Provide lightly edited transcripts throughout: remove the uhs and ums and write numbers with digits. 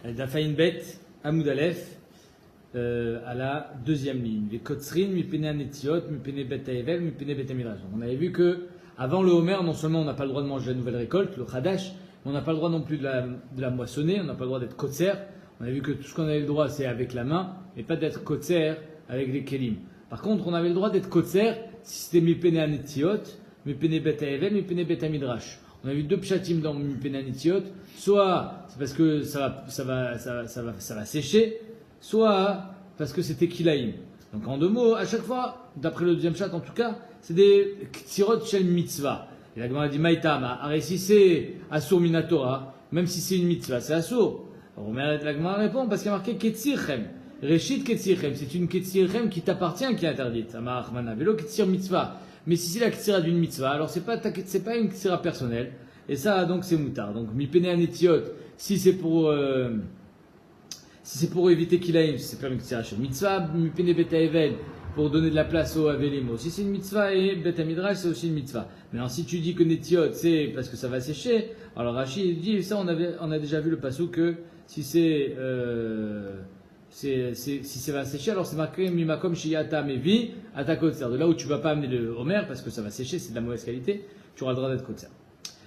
Dafayin Bet, Amoud Aleph, à la deuxième ligne. Les Kotsrin, Mipene Anetiot, Mipene Bet Haevel, Mipene Bet Midrash. On avait vu que, avant le Homer, non seulement on n'a pas le droit de manger la nouvelle récolte, le Khadash, mais on n'a pas le droit non plus de la moissonner, on n'a pas le droit d'être Kotser. On a vu que tout ce qu'on avait le droit, c'est avec la main, et pas d'être Kotser avec les Kelim. Par contre, on avait le droit d'être Kotser si c'était Mipene Anetiot, Mipene Bet Haevel, Mipene Bet Midrash. On a vu deux pshatim dans Mipene Anetiot, soit c'est parce que ça va sécher, soit parce que c'était Kilaïm. Donc en deux mots, à chaque fois, d'après le deuxième chat en tout cas, c'est des Ktsirot Shel Mitzvah. Et la Gemara dit Maïtama, si c'est Asur Minatora, même si c'est une mitzvah, c'est Asur. Alors la Gemara répond parce qu'il y a marqué Ketzirchem. Reshit Ketzirchem, c'est une Ketzirchem qui t'appartient qui est interdite. Amar Achmana, Velo Ketzir Mitzvah. Mais si c'est la Ketzira d'une mitzvah, alors c'est pas une Ketzira personnelle. Et ça, donc, c'est moutard. Donc, Mipene Anetiot, si c'est pour éviter Kilaïm, c'est pas une Ketzira chez mitzvah. Mipene Bet Haevel, pour donner de la place au Avelim. Si c'est une mitzvah et Bet Midrash, c'est aussi une mitzvah. Maintenant, si tu dis que Netiot, c'est parce que ça va sécher, alors Rachid dit, ça, on a déjà vu le passou que si si ça va sécher, alors c'est marqué Mimakom Shiyata Mevi, Atakotser. De là où tu vas pas amener le Homer, parce que ça va sécher, c'est de la mauvaise qualité, tu auras le droit d'être Kotser.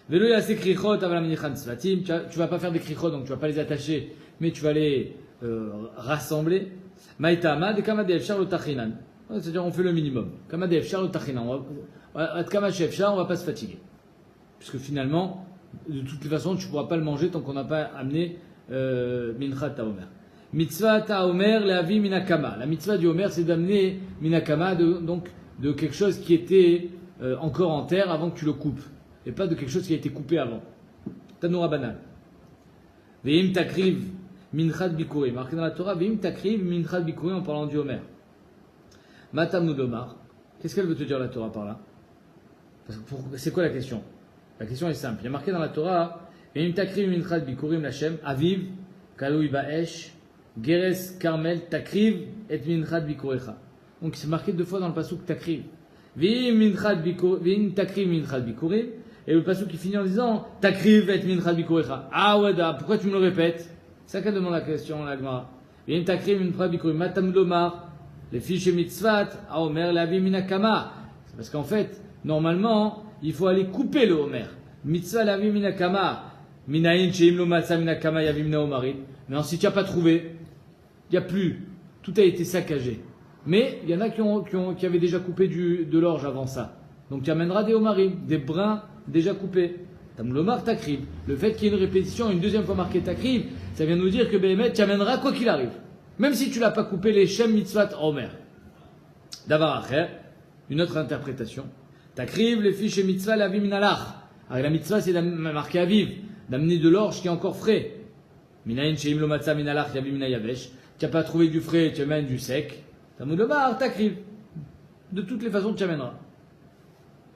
Velo yase krichot avalamnichan svatim, tu vas pas faire des krichot, donc tu vas pas les attacher, mais tu vas les rassembler. Maïtama, de kama defshar lo tachinan. C'est-à-dire, on fait le minimum. Kama defshar lo tachinan. Kama shefshar, on va pas se fatiguer. Puisque finalement, de toutes les façons, tu pourras pas le manger tant qu'on n'a pas amené minchat taomer. Mitzvah taomer leavi minakama. La mitzvah du Homer, c'est d'amener minakama, donc de quelque chose qui était encore en terre avant que tu le coupes. Et pas de quelque chose qui a été coupé avant. Tanoura banal. Ve'im takriv minchat bikuri. Marqué dans la Torah, ve'im takriv minchat bikuri en parlant du Homer. Matam nudomar. Qu'est-ce qu'elle veut te dire la Torah par là? C'est quoi la question? La question est simple. Il y a marqué dans la Torah, ve'im takriv minchat bikurim lachem, aviv, kalui ba'esh, geres karmel, takriv et minchat bikurecha. Donc c'est marqué deux fois dans le pasuk takriv. Ve'im takriv minchat bikurim. Et le passage qui finit en disant Takriv et minchat bikurecha. Ah ouais, pourquoi tu me le répètes? C'est ça qu'elle demande la question, la Gemara. V'im takriv minchat bikurim. Matam lomar. Les fiches mitzvat. Ah, Omer lavi minakama. C'est parce qu'en fait, normalement, il faut aller couper le Omer. Mitzvah lavi minakama. Minayin sheim lo matza minakama yavim na omarit. Mais si tu n'as pas trouvé, il n'y a plus. Tout a été saccagé. Mais il y en a qui avaient déjà coupé de l'orge avant ça. Donc tu amèneras des omarim, des brins déjà coupés. Tamlomar takriv. Le fait qu'il y ait une répétition, une deuxième fois marquée takriv, ça vient nous dire que Béhémet, tu amèneras quoi qu'il arrive. Même si tu l'as pas coupé les shem mitzvat omer. Davar acher, une autre interprétation. Takriv, les fiches mitzvah la minalach. Alors la mitzvah c'est marqué à vivre, d'amener de l'orge qui est encore frais. Minayin sheim lo matzah minalach yavim minayavesh. Tu n'as pas trouvé du frais, tu amènes du sec. Tamlomar takriv. De toutes les façons, tu amèneras.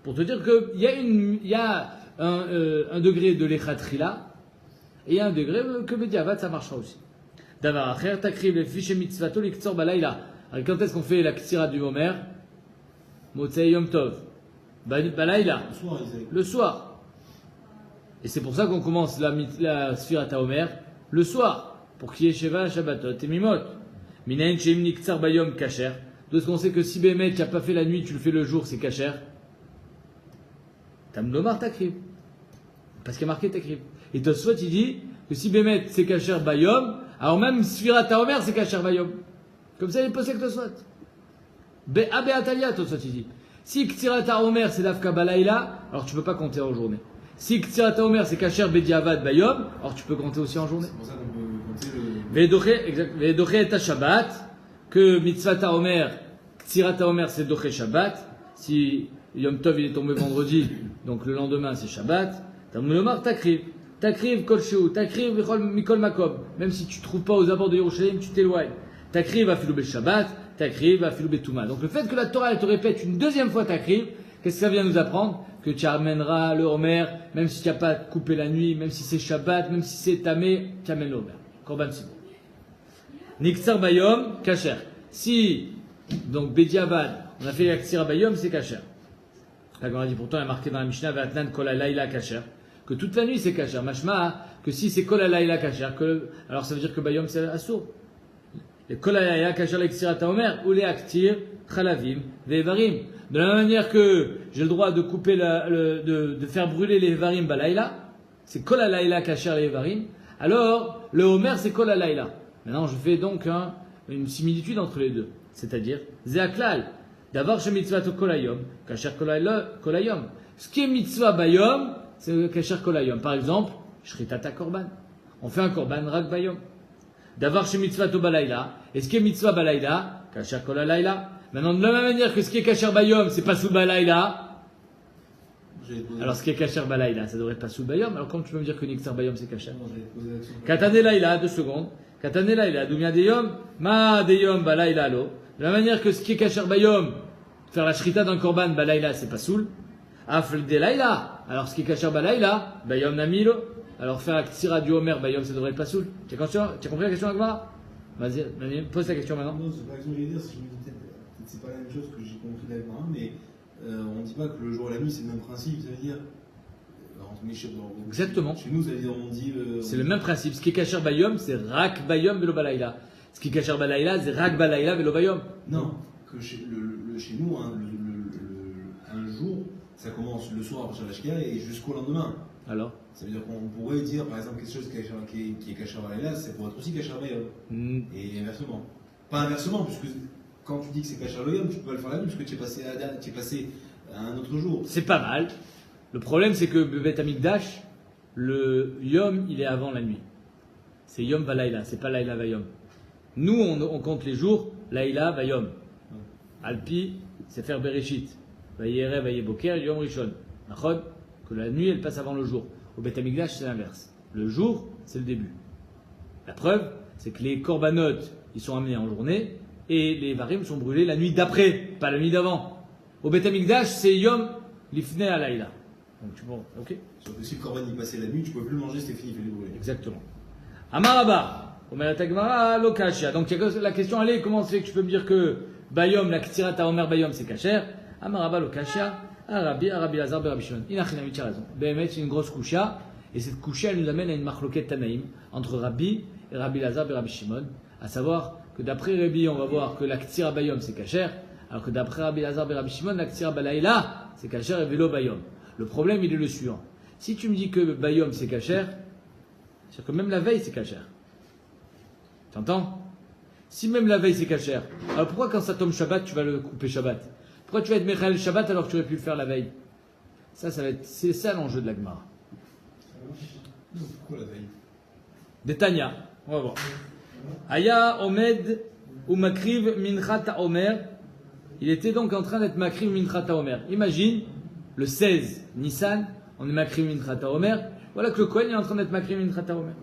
Pour te dire qu'il y a un degré de l'echatrila et il y a un degré que bediavad ça marchera aussi. Davar acher takriv le fiche mitzvato l'iktsor balayla. Alors quand est-ce qu'on fait la ktira du Homer? Motzei yom tov. Balayla. Le soir. Et c'est pour ça qu'on commence la sfirata Homer le soir. Pour qu'il y ait sheva shabbatot et mimot. Minayin sheim niktsar bayom kasher. D'où est-ce qu'on sait que si Béhémet tu n'as pas fait la nuit, tu le fais le jour, c'est kasher? Tamlomar takriv. Parce qu'il y a marqué takriv. Et Tosfot il dit que si Béhémet c'est kasher bayom, alors même Sfirata Omer c'est kasher bayom. Comme ça il est posé que Tosfot. Be'atalia Tosfot il dit. Si Ktsirata Omer c'est l'afka balayla, alors tu peux pas compter en journée. Si Ktsirata Omer c'est kasher bediavad bayom, alors tu peux compter aussi en journée. C'est pour ça qu'on peut compter le. Ve'doche et Shabbat, que mitzvata Omer, Ktsirata Omer c'est doche Shabbat. Si Yom Tov il est tombé vendredi, donc le lendemain c'est Shabbat. Tamlomar takriv. Takriv kol sheu. Takriv mikol makom. Même si tu ne trouves pas aux abords de Yerushalayim, tu t'éloignes. Takriv afilou be Shabbat. Takriv afilou be Touma. Donc le fait que la Torah elle te répète une deuxième fois takriv, qu'est-ce que ça vient nous apprendre? Que tu amèneras le Homer, même si tu n'as pas coupé la nuit, même si c'est Shabbat, même si c'est Tamé, tu amènes le Homer. Korban Sibur. Niktsar bayom, kasher. Si, donc Bediavad, on a fait la Ktsira bayom, c'est kasher. La Gemara dit pourtant, il est marqué dans la Mishnah, Ve'atnan kol halayla kasher. que toute la nuit c'est kasher. Mashma, que si c'est kol halayla kasher, alors ça veut dire que bayom c'est assour. Les kol halayla kasher l'extirata omer, ou les aktir, chalavim, ve'evarim. De la même manière que j'ai le droit de couper, de faire brûler les evarim balayla, c'est kol halayla kasher les evarim, alors le omer c'est kol halayla. Maintenant je fais donc une similitude entre les deux. C'est-à-dire, ze'aklal, d'avoir chez mitzvah kolayom, kasher kolayom. Ce qui est mitzvah bayom, c'est kasher kolayom. Par exemple, shritata korban. On fait un korban rak bayom. D'avoir chez mitzvah balayla. Et ce qui est mitzvah balayla, kasher kolayla. Maintenant, de la même manière que ce qui est kasher bayom, c'est pas sous balayla. Alors, ce qui est kasher balayla, ça devrait être pas sous bayom. Alors, comment tu peux me dire que nixar bayom, c'est kasher? Katane layla, 2 secondes. Katane layla, doumia deyom, ma deyom balayla lo. De la manière que ce qui est kasher bayom, faire la shrita d'un korban balayla, c'est pas soul. Afl de layla. Alors ce qui est kasher balayla, bayom namilo. Alors faire la ktira du homer bayom, ça devrait être pas soul. Tu as compris la question, Agmara? Vas-y, pose la question maintenant. Non, c'est pas la question que j'allais dire, si je me dis peut-être c'est pas la même chose que j'ai compris d'Agmara, mais on dit pas que le jour et la nuit c'est le même principe, ça veut dire. Exactement. Chez nous, ça veut dire on dit. C'est le même principe. Ce qui est kasher bayom, c'est rak bayom velo balayla. Ce qui est kasher balayla, c'est rak balayla velo bayom. Non, que chez nous, un jour, ça commence le soir après Shabbat et jusqu'au lendemain. Alors ça veut dire qu'on pourrait dire, par exemple, quelque chose qui est kasher balayla, ça pourrait être aussi kasher bayom. Et inversement. Pas inversement, puisque quand tu dis que c'est kasher bayom, tu peux pas le faire la nuit, puisque tu es passé à un autre jour. C'est pas mal. Le problème, c'est que Beth Amikdash, le Yom, il est avant la nuit. C'est Yom Valayla, c'est pas Layla Vayom. Nous, on compte les jours, Layla Vayom. Alpi, c'est faire Bereshit. Vayere, Vayeboker, Yom Rishon. Nachod, que la nuit, elle passe avant le jour. Au Beth Amikdash, c'est l'inverse. Le jour, c'est le début. La preuve, c'est que les korbanot, ils sont amenés en journée, et les varim sont brûlés la nuit d'après, pas la nuit d'avant. Au Beth Amikdash, c'est Yom Lifnei Alayla. Donc tu vois, ok. Sauf que si le korban y passait la nuit, tu ne pouvais plus le manger, c'était fini, il fallait le brûler. Exactement. Amaraba, Omer Tagmara, Lokashia. Donc la question, allez, comment c'est que tu peux me dire que Bayom, la Ktirata Omer Bayom, c'est kasher? Amaraba, Lokashia, Arabi Lazar, Rabbi Shimon. Inachinami, tu as raison. Behemet, c'est une grosse kusha, et cette kusha, elle nous amène à une marloquette Tanaïm entre Rabbi et Rabbi Lazar et Rabbi Shimon. À savoir que d'après Rabbi, on va voir que la Ktira Bayom, c'est kasher, alors que d'après Rabbi Lazar et Rabbi Shimon, la Ktira Balayla, c'est kasher et Velo Bayom. Le problème, il est le suivant. Si tu me dis que Bayom c'est kasher, c'est-à-dire que même la veille c'est kasher. Tu entends? Si même la veille c'est kasher, alors pourquoi quand ça tombe Shabbat, tu vas le couper Shabbat? Pourquoi tu vas être Mechael Shabbat alors que tu aurais pu le faire la veille? C'est ça l'enjeu de la Gemara. Pourquoi la veille? Détania, on va voir. Aya Omed ou Makriv Minchat Omer. Il était donc en train d'être Makriv Minchat Omer. Imagine. Le 16 Nissan, on est Makrim Minchata Omer. Voilà que le Kohen est en train d'être Makrim Minchata Omer.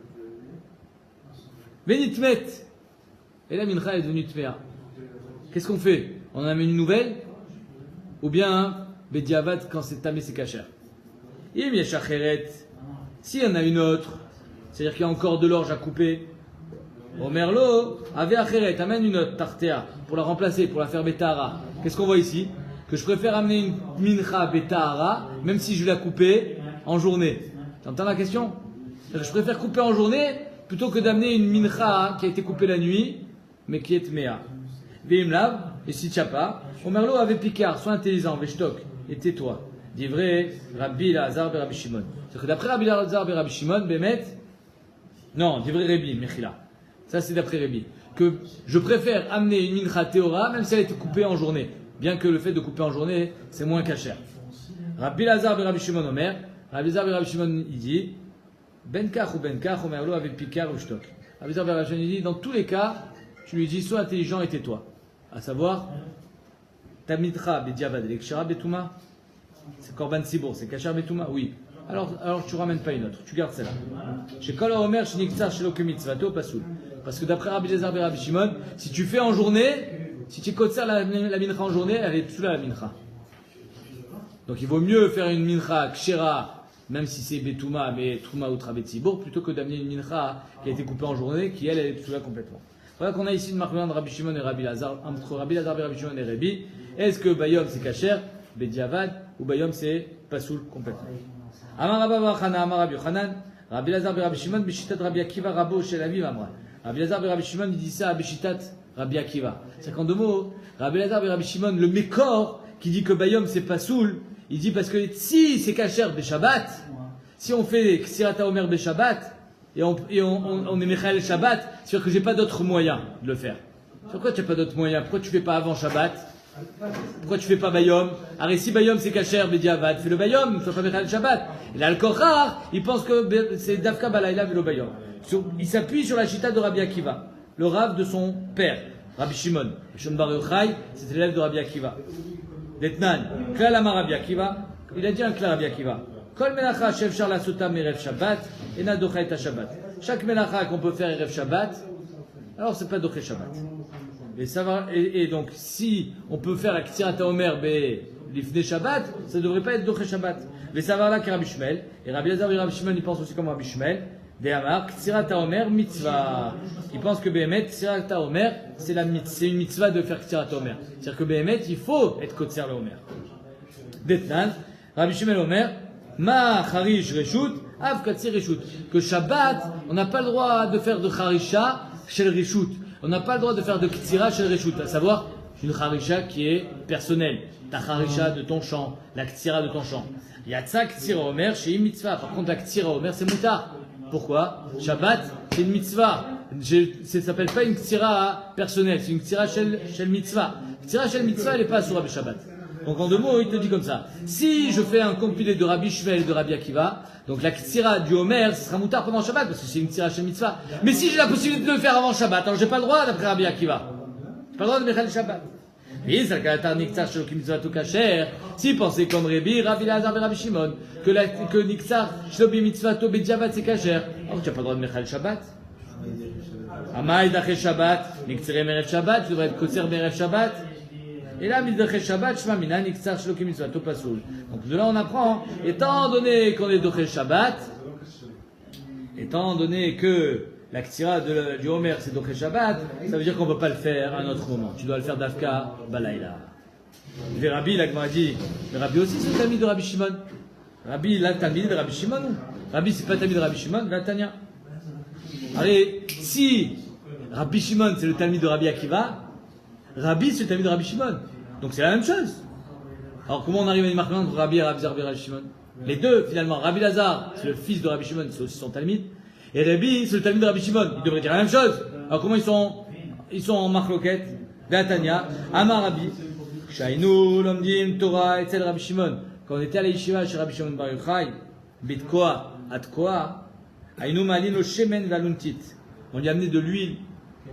Benitmet. Et la Mincha est devenue Tmea. Qu'est-ce qu'on fait? On en amène une nouvelle? Ou bien, Bediavad, quand c'est tamé, c'est kasher. Im Yeshacheret. S'il y en a une autre, c'est-à-dire qu'il y a encore de l'orge à couper, Omerlo, avait Acheret, amène une autre, Tartea, pour la remplacer, pour la faire Betara. Qu'est-ce qu'on voit ici? Que je préfère amener une mincha betahara, même si je vais la couper en journée. Tu entends la question? Je préfère couper en journée plutôt que d'amener une mincha qui a été coupée la nuit, mais qui est tmea. Veimlav, et si tu n'as pas, Omerlo avait picard, sois intelligent, veshtok, et tais-toi. Dit vrai, Rabbi Lazar et Rabbi Shimon. C'est que d'après Rabbi Lazar et Rabbi Shimon, Bémet, non, dit vrai Rabbi, Mechila. Ça c'est d'après Rabbi. Que je préfère amener une mincha théora, même si elle a été coupée en journée. Bien que le fait de couper en journée, c'est moins kasher. Rabbi Lazar et Rabbi Shimon Omer. Rabbi Lazar et Rabbi Shimon, il dit Benkach ou Benkach, Omerlo avec Picard ou Shtok. Rabbi Lazar et Rabbi Shimon, il dit dans tous les cas, tu lui dis sois intelligent et tais-toi. À savoir, Tamidra Bediavad et Kshara Betouma. C'est Korban Sibour, c'est Kasher Betouma? Oui. Alors tu ramènes pas une autre, tu gardes celle-là. Chez Kol Omer, chez Niktsar, chez Lokemitzvato, Pasoul. Parce que d'après Rabbi Lazar et Rabbi Shimon, si tu fais en journée, si tu kotser la mincha en journée, elle est plus là la mincha. Donc il vaut mieux faire une mincha kshera, même si c'est betouma, mais trouma ou travetzibour, plutôt que d'amener une mincha qui a été coupée en journée, qui elle est plus là complètement. Voilà qu'on a ici une marque de Rabbi Shimon et Rabbi Lazar, entre Rabbi Lazar et Rabbi Shimon et Rabbi. Est-ce que Bayom c'est kasher, Bediavad, ou Bayom c'est pasoul complètement? Amar Rabba bar Chana, Amar Rabbi Yochanan, Rabbi Lazar bar Rabbi Shimon, Bishitat Rabbi Akiva, Rabo Shel Aviv Amra. Rabbi Lazar bar Rabbi Shimon, il dit ça à Bishitat Rabbi Akiva. C'est qu'en 2 mots, Rabbi Lazar bar Rabbi Shimon, le Mékor, qui dit que Bayom c'est pas soul, il dit parce que si c'est Kacher Beshabbat, si on fait Ksirata Omer Beshabbat, et on est Mechael Shabbat, c'est sûr que j'ai pas d'autre moyen de le faire. Pourquoi tu n'as pas d'autre moyen? Pourquoi tu fais pas avant Shabbat? Pourquoi tu fais pas Bayom? Alors si Bayom c'est Kacher Bediavad, fais le Bayom, il ne faut pas Mechael Shabbat. Et là, le Kochar, il pense que c'est Dafka Balayla Velo Bayom. Il s'appuie sur la chita de Rabbi Akiva, le Rav de son père, Rabbi Shimon. Shon Bar Yochai, c'est l'élève de Rabbi Akiva. Detnan, Klal Amar Rabbi Akiva, il a dit un Klal Rabbi Akiva. Kol Melacha Shefchar la Sota Merev Shabbat, et na Docha et Shabbat. Chaque Melacha qu'on peut faire Erev Shabbat, alors c'est pas Docha Shabbat. Et donc, si on peut faire la Ktsirata Omer Lifnei Shabbat, ça ne devrait pas être Docha Shabbat. Mais ça va là que Rabbi Shmuel, et Rabbi Lazar et Rabbi Shimon, ils pensent aussi comme Rabbi Shmuel, des Amar, Ktsirata Omer Mitzvah. Ils pensent que Behemet, Ktsirata Omer, c'est une mitzvah de faire Ktsirata Omer. C'est-à-dire que Behemet, il faut être Kotser le Omer. Detnan, Rabbi Shmuel Omer, Ma Charish Reshut, Av Katsir Reshut. Que Shabbat, on n'a pas le droit de faire de Charisha chez le Reshut. On n'a pas le droit de faire de Ktsira chez le Reshut. À savoir, une Charisha qui est personnelle. Ta Charisha de ton champ, la Ktsira de ton champ. Yatsa Ktsira Omer chez Mitzvah. Par contre, la Ktsira Omer, c'est Moutar. Pourquoi? Shabbat, c'est une Mitzvah. Ça s'appelle pas une Ktsira personnelle, c'est une Ktsira chez le Mitzvah. Ktsira chez le Mitzvah, elle n'est pas sur Rabbi Shabbat. Donc en 2 mots, il te dit comme ça. Si je fais un compilé de Rabbi Shmuel et de Rabbi Akiva, donc la Ktsira du Homer, ce sera Moutar pendant Shabbat, parce que c'est une Ktsira chez le Mitzvah. Mais si j'ai la possibilité de le faire avant Shabbat, alors j'ai pas le droit d'après Rabbi Akiva. J'ai pas le droit de Mechal Shabbat. S'il pensait comme Rabbi Lazar et Rabbi Shimon, que Niktsar Shlobi Mitzvato Bediavad c'est Kacher, alors tu n'as pas le droit de Mechal Shabbat. Amaï Daché Shabbat, Niktsere Merev Shabbat, tu devrais être Kotser Merev Shabbat. Et là, Midaché Shabbat, Shma Mina, Niktsar Shloki Mitzvato Pasoul. Donc de là, on apprend, étant donné qu'on est Doché Shabbat, étant donné que la Ktsira du Homer c'est Doché Shabbat, ça veut dire qu'on ne peut pas le faire à un autre moment. Tu dois le faire d'Afka Balayla. Le Rabbi, la Gemara dit, le Rabbi aussi c'est le Talmid de Rabbi Shimon. Rabbi, là, le Talmid de Rabbi Shimon. Rabbi, c'est pas le Talmid de Rabbi Shimon, là, Tanya. Allez, si Rabbi Shimon c'est le Talmid de Rabbi Akiva, Rabbi c'est le Talmid de Rabbi Shimon. Donc c'est la même chose. Alors comment on arrive à une marque entre Rabbi et Rabbi Lazar et Rabbi Shimon? Les deux, finalement, Rabbi Lazar, c'est le fils de Rabbi Shimon, c'est aussi son Talmid. Et Rabbi, c'est le Talmid de Rabbi Shimon. Ils devraient dire la même chose. Alors comment ils sont en marloquette? Gatania, Amar Rabbi, Shainu, Lomdim, Torah, etc. Rabbi Shimon. Quand on était à la Yeshiva chez Rabbi Shimon Bar Yochai, Bitkoa, Atkoa, Ainu Malin le Shemen Valuntit. On lui a amené de l'huile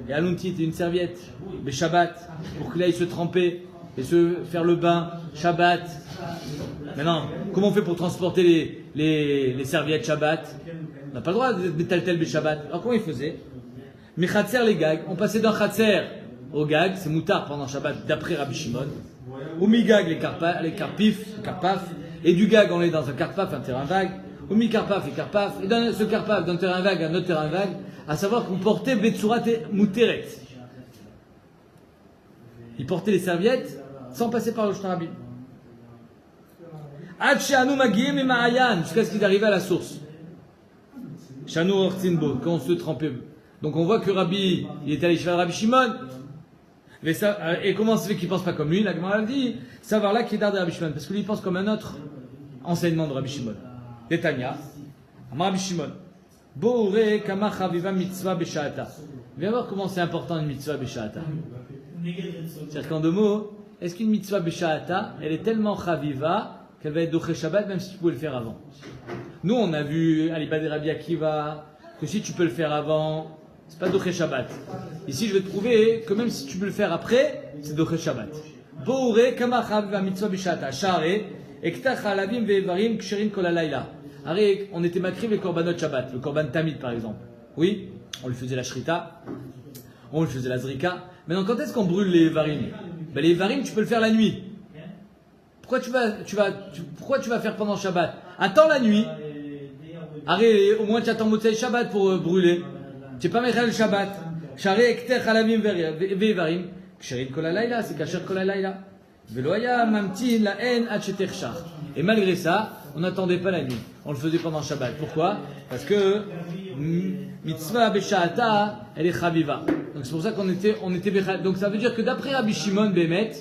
et Aluntit et une serviette, le Shabbat, pour qu'il aille se tremper et se faire le bain, Shabbat. Maintenant, comment on fait pour transporter les serviettes Shabbat? On n'a pas le droit de tel Shabbat. Alors comment il faisait? Mais Khatser les gags, on passait d'un Khatser au gag, c'est moutard pendant Shabbat d'après Rabbi Shimon. Ou mi gag les karpaf, et du gag on est dans un karpaf, un terrain vague. Ou mi karpaf et karpaf, et dans ce karpaf d'un terrain vague à un autre terrain vague, à savoir qu'on portait betsurat mouteret. Ils portaient les serviettes sans passer par le Shtarabim. Ad she'anu magiyim et ma'ayan, jusqu'à ce qu'ils arrivaient à la source. Shanu ortzinbo, quand on se trempait. Donc on voit que Rabbi, il est allé chez Rabbi Shimon. Et comment ça se fait qu'il ne pense pas comme lui? La Gemara dit, savoir là qui est d'Arde Rabbi Shimon, parce que lui il pense comme un autre enseignement de Rabbi Shimon. Netanya, Rabbi Shimon. Boure kama chaviva mitzvah b'sha'ata. Viens voir comment c'est important une mitzvah b'sha'ata. C'est-à-dire qu'en 2 mots, est-ce qu'une mitzvah b'sha'ata, elle est tellement chaviva qu'elle va être doché Shabbat même si tu pouvais le faire avant? Nous on a vu à l'Ibad Rabbi Akiva que si tu peux le faire avant, c'est pas doché Shabbat. Ici je vais te prouver que même si tu peux le faire après, c'est doché Shabbat. Boure kama chaviva mitzvah b'sha'ata. Share ekta chalavim ve'evarim ksherin kol halayla. Arrête, on était makriv les korbanot Shabbat, le korban tamid par exemple. Oui, on lui faisait la shrita, on lui faisait la zrika. Maintenant, quand est-ce qu'on brûle les varim? Ben, les varim, tu peux le faire la nuit. Pourquoi tu vas faire pendant Shabbat? Attends la nuit. Arrête, au moins tu attends Motzei Shabbat pour brûler. Tu n'es pas Mechal Shabbat. Share ekter chalavim ve'evarim ksherin kol halayla, c'est kasher kol halayla. Veloya mamtin la haine ad sheterchach. Et malgré ça, on n'attendait pas la nuit. On le faisait pendant Shabbat. Pourquoi? Parce que mitzvah b'sha'ata, elle est chaviva. Donc c'est pour ça qu'on était donc ça veut dire que d'après Rabbi Shimon Bémet,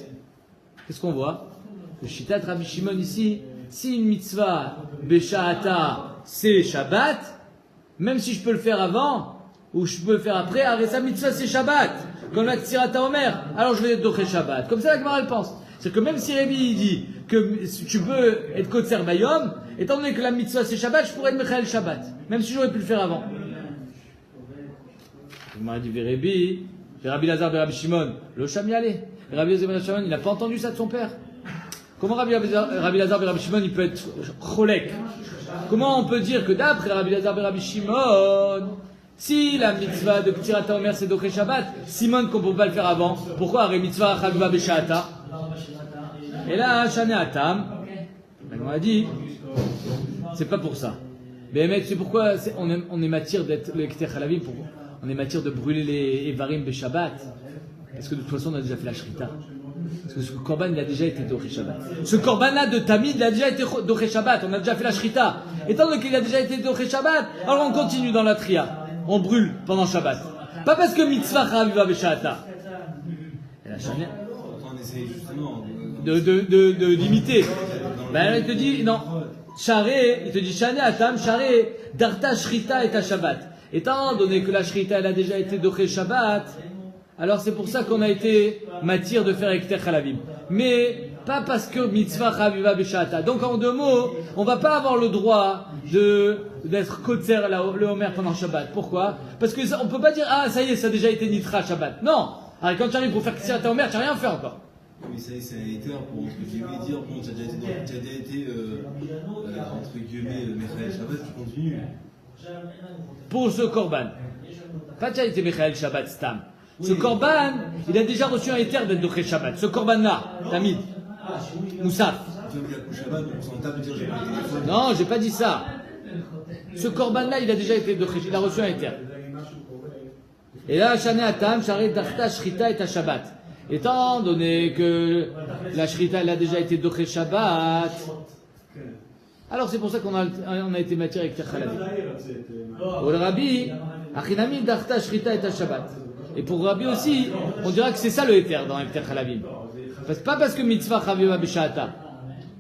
qu'est-ce qu'on voit? Le Shitat Rabbi Shimon ici, si une mitzvah b'sha'ata, c'est Shabbat, même si je peux le faire avant, ou je peux le faire après, sa mitzvah c'est Shabbat. Comme la Ktsirata Omer, alors je vais être doché Shabbat. Comme ça la Gemara elle pense. C'est que même si Rébi dit que tu peux être Kotser Bayom, étant donné que la mitzvah c'est Shabbat, je pourrais être Mechael Shabbat. Même si j'aurais pu le faire avant. La Gemara dit Rébi, Rabbi Lazar et Rabbi Shimon, le Shamialé. Rabbi Lazar et Rabbi Shimon, il n'a pas entendu ça de son père. Comment Rabbi Lazar et Rabbi Shimon, il peut être Cholek? Comment on peut dire que d'après Rabbi Lazar et Rabbi Shimon, si la mitzvah de Ktsirata Omer c'est Doché Shabbat, Simon qu'on ne peut pas le faire avant, pourquoi Aré mitzvah Chaviva Besha'ata? Et là, Shane Atam, on a dit, c'est pas pour ça. Mais c'est pourquoi on est matière d'être le Kter Chalavim, on est matière de brûler les Evarim Beshabbat. Parce que de toute façon, on a déjà fait la Shrita. Parce que ce Korban, il a déjà été Doché Shabbat. Ce Korban-là de Tamid, il a déjà été Doché Shabbat. On a déjà fait la Shrita. Étant donné qu'il a déjà été Doché Shabbat, alors on continue dans la Tria. On brûle pendant Shabbat. Pas parce que mitzvah chaviva b'sha'ata. On essaie justement de limiter. Ben il te dit non. Charé, il te dit Shane Atam, Charé, Darta Shrita et Shabbat. Étant donné que la Shrita elle a déjà été doché Shabbat, alors c'est pour ça qu'on a été matière de faire Ekter Chalavim. Mais pas parce que mitzvah chaviva b'sha'ata. Donc en deux mots, on va pas avoir le droit d'être kotzer le Homer pendant Shabbat. Pourquoi? Parce que on peut pas dire ah ça y est ça a déjà été nitra Shabbat. Non. Alors quand tu arrives pour faire Ktsirata Homer, tu n'as rien fait encore. Mais ça y est, ça a été pour entre guillemets dire bon tu as déjà été entre guillemets Mechael Shabbat, tu continues. Pour ce korban, pas déjà été Mechael Shabbat stam. Ce korban, il a déjà reçu un éther d'être doché Shabbat. Ce korban-là, Tamid, Moussaf. Non, j'ai pas dit ça. Ce korban-là, il a déjà été doché, il a reçu un éther. Et là, Shane Atam, Sharet Darta, Shrita et Shabbat. Étant donné que la Shrita, elle a déjà été doché Shabbat, alors c'est pour ça qu'on a été matière avec Terchalavim. Au Rabbi, Achinami Darta, Shrita et Shabbat. Et pour Rabbi aussi, on dira que c'est ça le éther dans Ekter Chalavim. Pas parce que mitzvah chaviva b'sha'ata.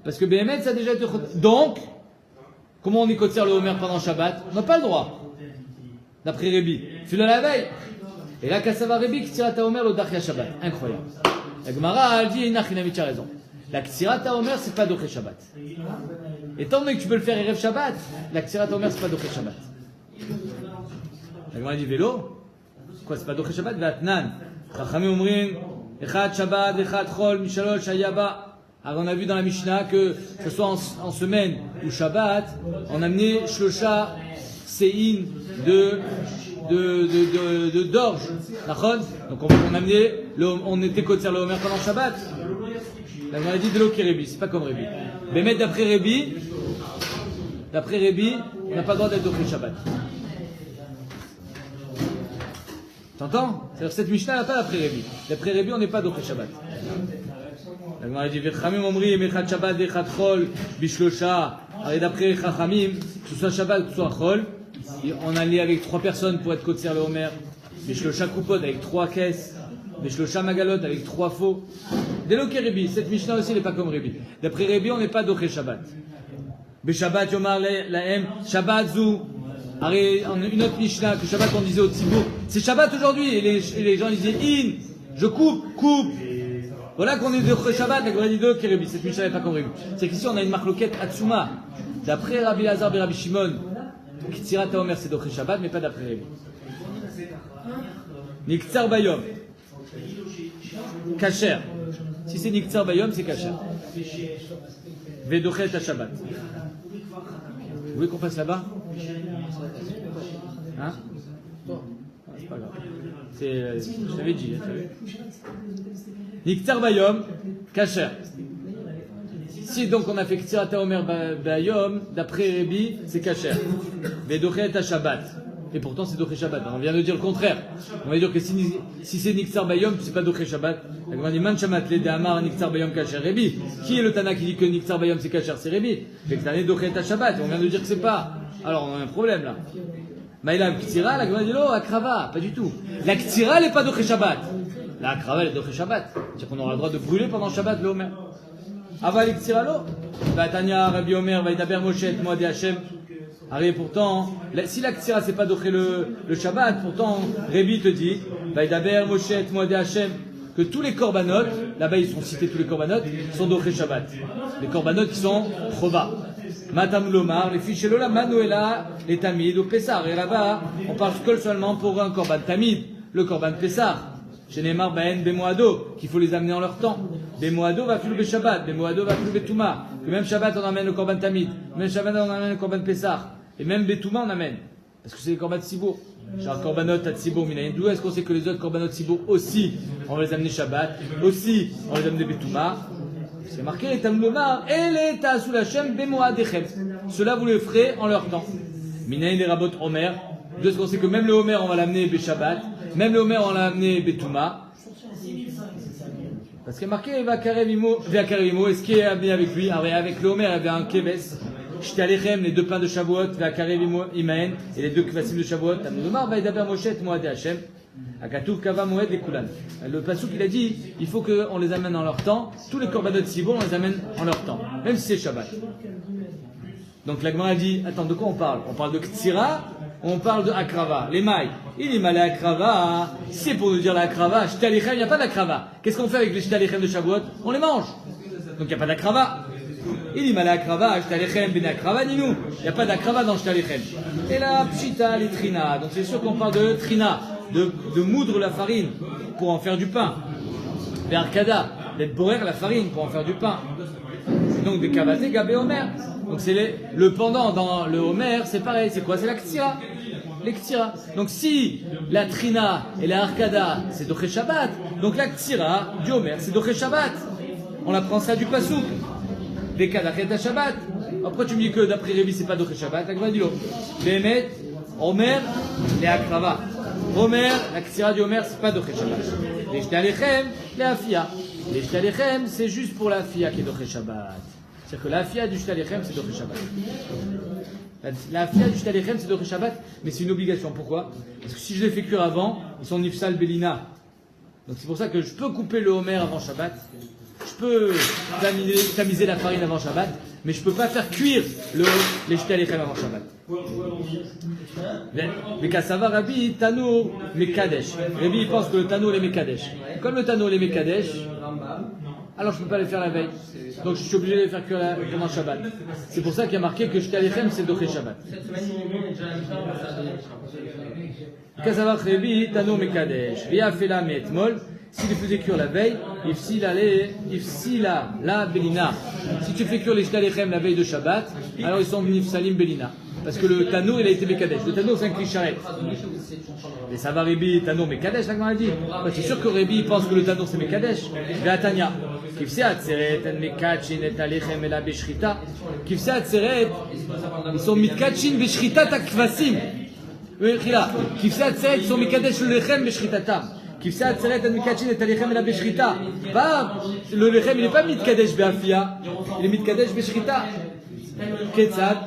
Parce que Béhémet, ça a déjà été. Donc, comment on est kotzer le Homer pendant Shabbat? On n'a pas le droit. D'après Rabbi. Tu l'as la veille. Et là, Kassava Rabbi, Ktsirata Homer, le Dachia Shabbat. Incroyable. La Gemara, elle dit, Inachinami, tu as raison. La Ktsirata Homer, c'est pas Doché Shabbat. Étant donné que tu peux le faire Erev Shabbat, la Ktsirata Homer, c'est pas Doché Shabbat. La Gemara dit, vélo. Quoi, c'est pas Doché Shabbat? Vatnan. Chachamim Omrim, Echad Shabbat, Echad Chol, Mishalosh, Hayaba. Alors on a vu dans la Mishnah que ce soit en semaine ou Shabbat, on a amené Shlosha Sein d'orge. Donc on a amené, on était kotzer le Homer pendant Shabbat. Là on a dit de l'eau qui est Rébi, c'est pas comme Rébi. Mais mettre d'après Rébi, on n'a pas le droit d'être Doché Shabbat. T'entends? C'est-à-dire cette Mishnah n'a pas d'après Rébi. D'après Rébi, on n'est pas Doché Shabbat. La Gemara dit Vechamim Omri, Echad Shabbat, Echad Chol, Bishlosha. Alors d'après Chachamim, que ce soit Shabbat, que ce soit Chol, on a lié avec 3 personnes pour être Kotser le Homer. Bishlosha Kupot avec 3 caisses. Bishlosha Magalot avec 3 faux. Déloqué Rébi, cette Mishnah aussi n'est pas comme Rébi. D'après Rébi, on n'est pas Doché Shabbat. Beshabbat Yomar Lahem, Shabbat Zou. Une autre Mishnah que Shabbat on disait au Tzibour, c'est Shabbat aujourd'hui, et les gens ils disaient In, je coupe. Voilà qu'on est de Shabbat, la Gemara dit de Kérébi, cette Mishnah n'est pas comme Rébi. C'est qu'ici on a une marloquette Atsuma. D'après Rabbi Lazar et Rabbi Shimon, Ktsirata Homer c'est Doché Shabbat, mais pas d'après Rébi. Niktsar Bayom. Kacher. Si c'est Niktsar Bayom, c'est Kacher. Vedochet à Shabbat. Vous voulez qu'on fasse là-bas? Hein? C'est pas grave. Je t'avais dit. Niktar Bayom, Kacher. Si donc on a fait Ktsirata Homer Bayom, d'après Rébi, c'est Kacher. Vedochet à Shabbat. et pourtant c'est Doché Shabbat. On vient de dire le contraire. On va dire que si c'est Niktsar Bayom, c'est pas Doché Shabbat. La Gemara dit Man Shamat le Amar Niktsar Bayom Kacher Rebi. Qui est le Tana qui dit que Niktsar Bayom c'est Kacher, c'est Rebi? Fait que l'année Doché ta Shabbat. On vient de dire que c'est pas. Alors on a un problème là. Maïlam Ktira, la Gemara dit oh, Akrava, pas du tout. La Ktira elle est pas Doché Shabbat. La Akrava elle est Doché Shabbat. C'est-à-dire qu'on aura le droit de brûler pendant Shabbat le Homer. Aval Ktira lo. Vatania Rabbi Omer Vaïdaber Moshe Moadé Hashem. Allez, pourtant, si la Ktira c'est pas d'offrir le Shabbat, pourtant, Rébi te dit, Vaïdaber, Moshet, Moadé Hashem, que tous les korbanot, là-bas ils sont cités tous les korbanot, sont d'offrir Shabbat. Les korbanot qui sont Chova. Matam Lomar, les fiches Lola, Manuela, les Tamid, au Pessar. Et là-bas, on parle seulement pour un korban Tamid, le korban Pessar. Chez Neymar, Ben, Bemoado, qu'il faut les amener en leur temps. Bemoado va filer le Shabbat, Bemoado va filer le Touma. Que même Shabbat on amène le korban Tamid, même Shabbat on amène le korban Pessar. Et même Betouma on amène. Parce que c'est les korban Tzibour. Genre korbanot à Tzibour, Minayin. D'où est-ce qu'on sait que les autres korbanot Tzibour aussi, on va les amener Shabbat, aussi, on va les amener Betouma. C'est marqué les Tamlomar et les Ta'asou Lachem Bemoadechem. Cela vous le ferez en leur temps. Minayin les Rabot Omer. D'où est-ce qu'on sait que même le Homer on va l'amener Shabbat, même le Homer on l'a amené Betouma. Parce qu'il y a marqué Vakarevimo, et ce qui est amené avec lui, avec le Homer il y avait un Keves. Shtalechem, les deux pains de Shavuot, Vakarevimo Imaen, et les deux kvasim de Shavuot, Tamnomar, Vaïdaber Moshet, Moadé Hashem, Akatou Kava Moed et Kulan. Le Passouk il a dit, il faut qu'on les amène en leur temps, tous les korbanot Sibour, on les amène en leur temps, même si c'est Shabbat. Donc la Gemara a dit, attends, de quoi on parle? On parle de Ktsira, on parle de Akrava, les mailles. Il est mal à Akrava, c'est pour nous dire la Akrava, Shtalechem, il n'y a pas d'Akrava. Qu'est-ce qu'on fait avec les Shtalechem de Shavuot? On les mange. Donc il n'y a pas d'Akrava. Il dit mal à Akrava, Shtalechem, ben Akrava, dis-nous. Il n'y a pas d'Akrava dans Shtalechem. Et là, Pshita, les Trina. Donc c'est sûr qu'on parle de Trina, de moudre la farine pour en faire du pain. Et Arkada, d'être borer la farine pour en faire du pain. Et donc des Kavate, Gabé, Homer. Donc c'est le pendant dans le Homer, c'est pareil. C'est quoi? C'est la Ktira. Les Ktira. Donc si la Trina et la Arkada, c'est Doché Shabbat, donc la Ktira du Homer, c'est Doché Shabbat. On apprend ça du Passouk. Des cas d'Acheta Shabbat. Après tu me dis que d'après Révi c'est pas Doché Shabbat. La Gemara dit l'eau. Bémet, Homer, les Akrava. Homer, la Ktira du Homer, c'est pas Doché Shabbat. Les Shtalechem, les Afia. Les Shtalechem, c'est juste pour la Afia qui est Doché Shabbat. C'est-à-dire que la Afia du Shtalechem, c'est Doché Shabbat. La Afia du Shtalechem, c'est Doché Shabbat, mais c'est une obligation. Pourquoi? Parce que si je les fais cuire avant, ils sont Nifsal Belina. Donc c'est pour ça que je peux couper le Homer avant Shabbat. Je peux tamiser la farine avant Shabbat, mais je ne peux pas faire cuire les Shtalechem avant Shabbat. Mais Kassava Rabbi, Tanour, Mekadesh. Rabbi, il pense que le Tanour est Mekadesh. Comme le Tanour est Mekadesh, alors je ne peux pas les faire la veille. Donc je suis obligé de les faire cuire pendant Shabbat. C'est pour ça qu'il y a marqué que Shtalechem c'est Doché Shabbat. Kassava Rabbi, Tanour, Mekadesh. Via Fela Metmol. S'il les faisait cuire la veille, Ifsila la Belina. Si tu fais cuire les Shtalechem la veille de Shabbat, alors ils sont Nifsalim Belina. Parce que le Tanour, il a été Mekadesh. Le Tanour, c'est un clicharet. Mais ça va Rébi, Tanour, Mekadesh, la Gemara dit. C'est sûr que Rébi pense que le Tanour, c'est Mekadesh. Ve'atanya. Kifse Atzeret, en Mekachin, et Alechem, et la Beshrita. Kifse Atzeret, ils sont Mitkachin, Beshrita, Takvasim. Kifse Atzeret, ils sont Mekadesh, le Lechem, Beshritatam. Kifse Atzeret, en Mekachin, et Alechem, et la Beshrita. Le Lechem, il n'est pas Mitkadesh Be'afia. Il est Mitkadesh Beshrita. Ketzad.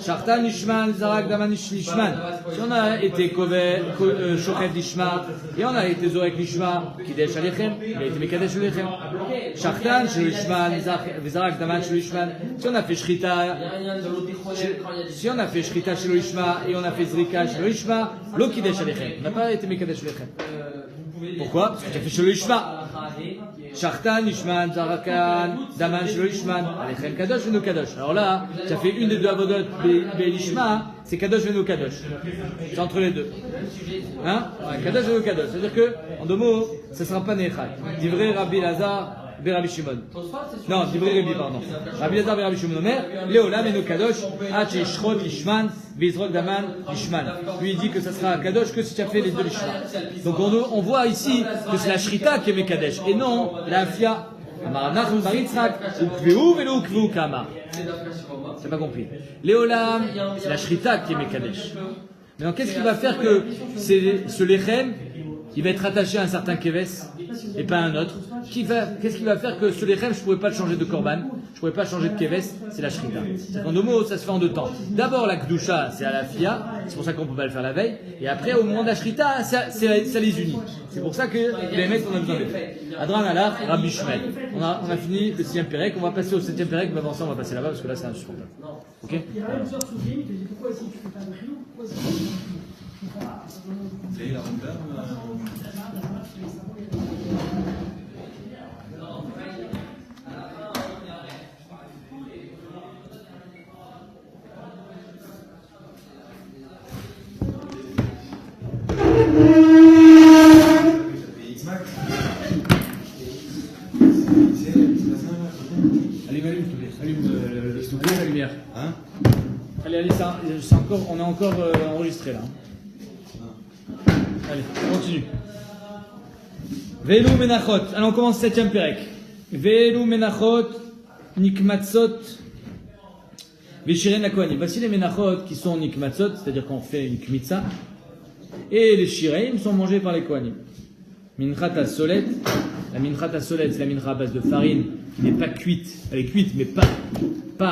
Shartan Nishman, Zarak Daman Nishman. Si on a été Shochet Nishma, et on a été Zorek Nishma, Kidesh Alechem, il a été Mekadesh Alechem. Shartan Nishman, Zarak Daman Nishman. Si on a fait Shrita, chez Loishma, et on a fait Zrika chez Loishma, Lo Kidesh Alechem. On n'a pas été Mekadesh Alechem. Pourquoi? Parce que tu as fait chez Loishma. Shartan, Nishman, Zarakan, Daman, Shelo Ishman, Alechem Kadosh, Veno Kadosh. Alors là, tu as fait une des deux avodot, Be'elishma, c'est Kadosh, Veno Kadosh. C'est entre les deux. Hein? Kadosh, Veno Kadosh. C'est-à-dire que, en deux mots, ce ne sera pas Nechal. Divrei Rabbi Lazar, Rabbi Shimon. Non, Divrei Rabbi, pardon. Rabbi Lazar, Rabbi Shimon Omer, Léolam, Veno Kadosh, Hache, Shrot, Ishman, Vizrok, Daman, Ishman. Lui, il dit que ça sera Kadosh que si tu as fait les deux Ishman. Donc on voit ici que c'est la Shrita qui est Mekadesh, et non la Afia. Amaranach, Maritzrak, Ukveu, Velo, Ukveu, Kama. C'est pas compris. Léolam, c'est la Shrita qui est Mekadesh. Maintenant, qu'est-ce qui va faire que ce lechem, il va être attaché à un certain keves et pas à un autre? Qu'est-ce qui va faire que ce lechem, je ne pourrais pas le changer de korban, je ne pourrais pas changer de keves? C'est la shrita. En deux mots, ça se fait en deux temps. D'abord, la kdusha, c'est à la fia, c'est pour ça qu'on ne peut pas le faire la veille. Et après, au moment de la shrita, ça les unit. C'est pour ça que les mecs, on a besoin de faire. Adran Alach, Rabbi Shmuel. On a fini le 6e pérec, on va passer au 7e pérec, mais avant ça, on va passer là-bas parce que là, c'est insupportable. Ok? Il y a un autre souci, il te dit pourquoi ici tu fais pas de chiyuv, pourquoi ici tu fais pas. C'est la route S'il vous plaît, la lumière. Hein? Allez, on est encore enregistré là. Allez, on continue. Velu menachot. Allez, on commence 7e pérec. Velu menachot, nikmatzot, vishiren lakohanim. Voici les menachot qui sont nikmatzot, c'est-à-dire qu'on fait une kmitza. Et les shireim sont mangés par les kohanim. Minchat ha-solet. La minchat ha-solet, c'est la mincha à base de farine qui n'est pas cuite. Elle est cuite, mais pas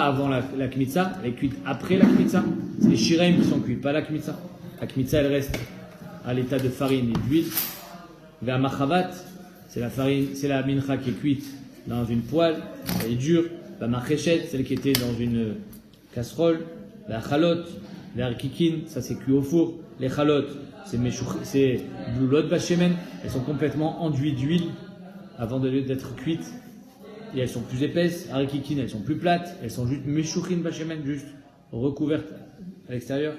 avant la kmitza. Elle est cuite après la kmitza. C'est les shireim qui sont cuits, pas la kmitza. La kmitza, elle reste à l'état de farine et d'huile. Vers machavat, c'est la farine, c'est la mincha qui est cuite dans une poêle, elle est dure. La machechet, celle qui était dans une casserole. La chalot, la kikin, ça c'est cuit au four. Les chalot, c'est bloulot bashemen, elles sont complètement enduites d'huile avant d'être cuites. Et elles sont plus épaisses. Arikikin, elles sont plus plates. Elles sont juste meshuchin bashemen, juste recouvertes à l'extérieur.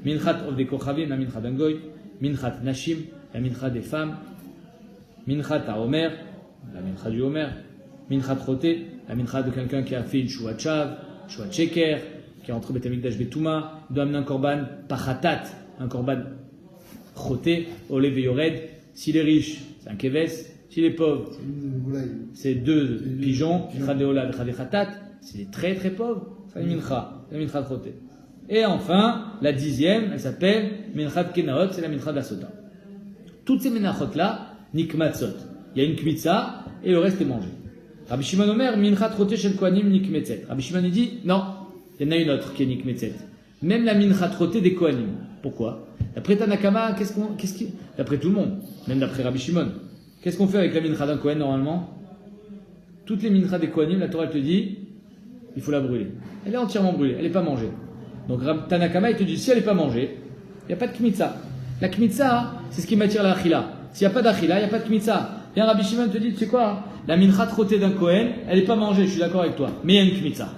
Minchat of des kochavim, la mincha d'angoy. Minchat nashim, la mincha des femmes. Minchat à Omer, la mincha du Omer. Minchat roté, la mincha de quelqu'un qui a fait une shuat shav, shuat sheker, qui est entre Betamikdash Betouma, doit amener un korban pachatat, un korban roté, olev et yored. S'il est riche, c'est un keves. S'il est pauvre, c'est 2 pigeons, c'est très très pauvre, c'est une mincha roté. Et enfin, la 10e, elle s'appelle Minchat Kenaot, c'est la mincha d'Asota. Toutes ces menachot là, nikmatzot. Il y a une kmitza et le reste est mangé. Rabbi Shimon Omer, Minchat Roté Shel Kohanim Nikmetzet. Rabbi Shimon il dit, non, il y en a une autre qui est Nikmetzet. Même la Minchat Roté des Kohanim. Pourquoi? D'après Tanakama, d'après tout le monde, même d'après Rabbi Shimon, qu'est-ce qu'on fait avec la mincha d'un Kohen normalement? Toutes les minchas des Kohanim, la Torah te dit, il faut la brûler. Elle est entièrement brûlée, elle n'est pas mangée. Donc Tanakama, il te dit, si elle n'est pas mangée, il n'y a pas de kmitza. La kmitza, c'est ce qui m'attire la achila. S'il n'y a pas d'achila, il n'y a pas de kmitza. Bien Rabbi Shimon te dit, tu sais quoi? La mincha trottée d'un Kohen, elle n'est pas mangée, je suis d'accord avec toi. Mais il y a une kmitza.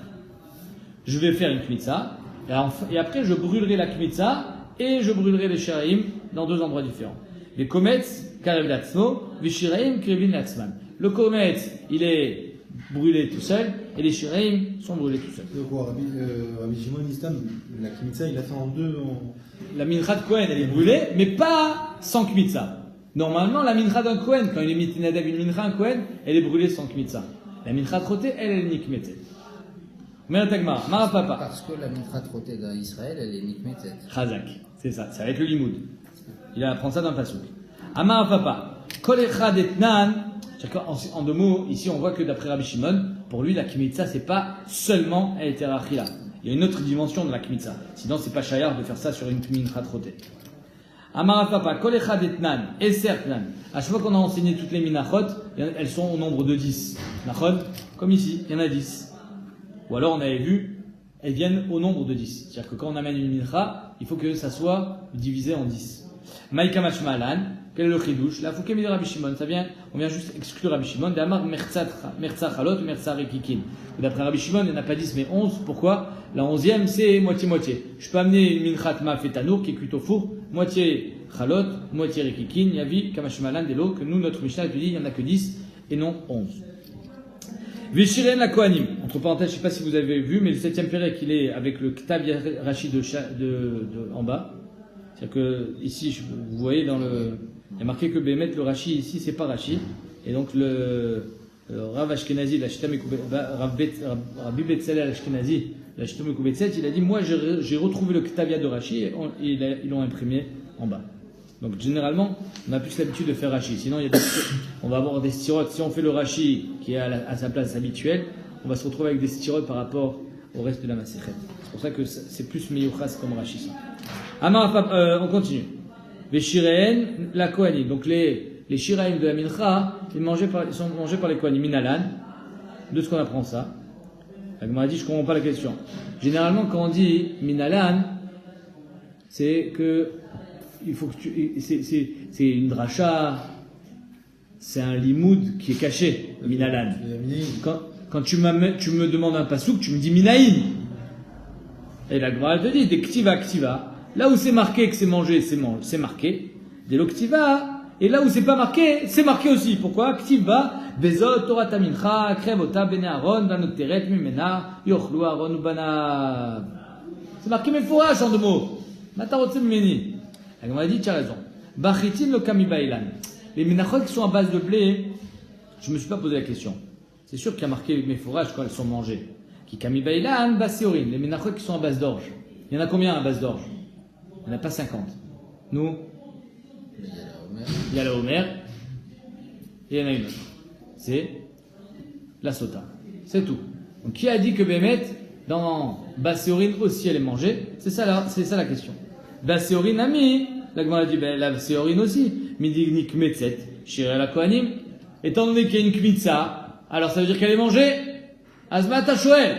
Je vais faire une kmitza, et après je brûlerai la kmitza, et je brûlerai les shiraim dans 2 endroits différents. Les kometz, karev latzmo, les shiraim, krevin latzman. Le kometz, il est brûlé tout seul, et les shiraim sont brûlés tout seuls. Rabbi Shimon Istam, la kmitza, il a fait en 2. La mincha de Kohen, elle est brûlée, mais pas sans kmitza. Normalement, la mincha d'un Kohen, quand il est mitinadav une mincha, un Kohen, elle est brûlée sans kmitza. La mincha trotée, elle est nikmetzet. Meratagmar, Marapapa. Parce que la mincha trottée d'Israël, elle est nikmetzet. Chazak, c'est ça, ça va être le limoud. Il va apprendre ça d'un pasuk. Amar Papa, Kol echad etnan. En 2 mots, ici on voit que d'après Rabbi Shimon, pour lui la kmitza c'est pas seulement el terachila. Il y a une autre dimension de la kmitza. Sinon c'est pas shayar de faire ça sur une mincha trotée. Amar Papa, Kol echad etnan, eser tnan. À chaque fois qu'on a enseigné toutes les minachot, elles sont au nombre de 10. Nachon, comme ici, il y en a 10. Ou alors on avait vu, elles viennent au nombre de 10. C'est-à-dire que quand on amène une mincha, il faut que ça soit divisé en 10. Maïka Mashmalan, quel est le chidouche? La fouké de Rabbi Shimon, on vient juste exclure Rabbi Shimon, d'Amar Mertza Chalot, Mertza Rekikin. D'après Rabbi Shimon, il n'y en a pas 10 mais 11. Pourquoi? La 11e, c'est moitié-moitié. Je peux amener une minchat maf et tanour qui est cuite au four, moitié Chalot, moitié Rekikin, Yavi, Kamashmalan, des lots, que nous, notre Mishnah, dit, il n'y en a que 10 et non 11. Vishiren la Kohanim. Entre parenthèses, je ne sais pas si vous avez vu, mais le 7e pérec, il est avec le Ktav Rashi en bas. C'est-à-dire que ici, vous voyez dans le, il y a marqué que Bémet, le Rashi ici, c'est pas Rashi. Et donc le Rav Ashkenazi, Rabbi Betzalel Ashkenazi, la Shitoum Koubetset, il a dit, moi j'ai retrouvé le Ktavia de Rashi et ils l'ont imprimé en bas. Donc généralement, on a plus l'habitude de faire Rashi. Sinon, on va avoir des styrotes. Si on fait le Rashi qui est à sa place habituelle, on va se retrouver avec des styrotes par rapport au reste de la Masechet. C'est pour ça que c'est plus Meyuchas comme Rashi. On continue. Les Shireen, la Kohanim. Donc les Shiraim de la Mincha, ils sont mangés par les Kohanim. Minalan. De ce qu'on apprend ça. La Gemara dit, je ne comprends pas la question. Généralement, quand on dit Minalan, c'est que il faut que c'est une dracha, c'est un limoud qui est caché, Minalan. Quand tu me demandes un pasouk, tu me dis Minaïn. Et la Gemara te dit, des ktiva. Là où c'est marqué que c'est mangé, c'est marqué. Des loktiva. Et là où c'est pas marqué, c'est marqué aussi. Pourquoi? Ktiva, bezot, Torah tamincha, krevota, bene Aaron, banoteret, mimena, yochlu Aaron ou banav. C'est marqué mes fourrages en deux mots. Matarotse mimeni. La Gemara dit, tu as raison. Bachitin lo kamibailan. Les menachot qui sont à base de blé, je ne me suis pas posé la question. C'est sûr qu'il y a marqué mes fourrages quand elles sont mangées. Qui kamibailan, baséorin. Les menachot qui sont à base d'orge. Il y en a combien à base d'orge? Il n'y en a pas 50. Nous? Il y a la Homer. Et il y en a une autre. C'est la sota. C'est tout. Donc qui a dit que Bémet, dans baséorin aussi elle est mangée? C'est ça la question. Baséorin ami, la Gemara dit, la baséorin aussi, midi kmetzet, shiré la kohanim, étant donné qu'il y a une kmitza, alors ça veut dire qu'elle est mangée, azmata shoel,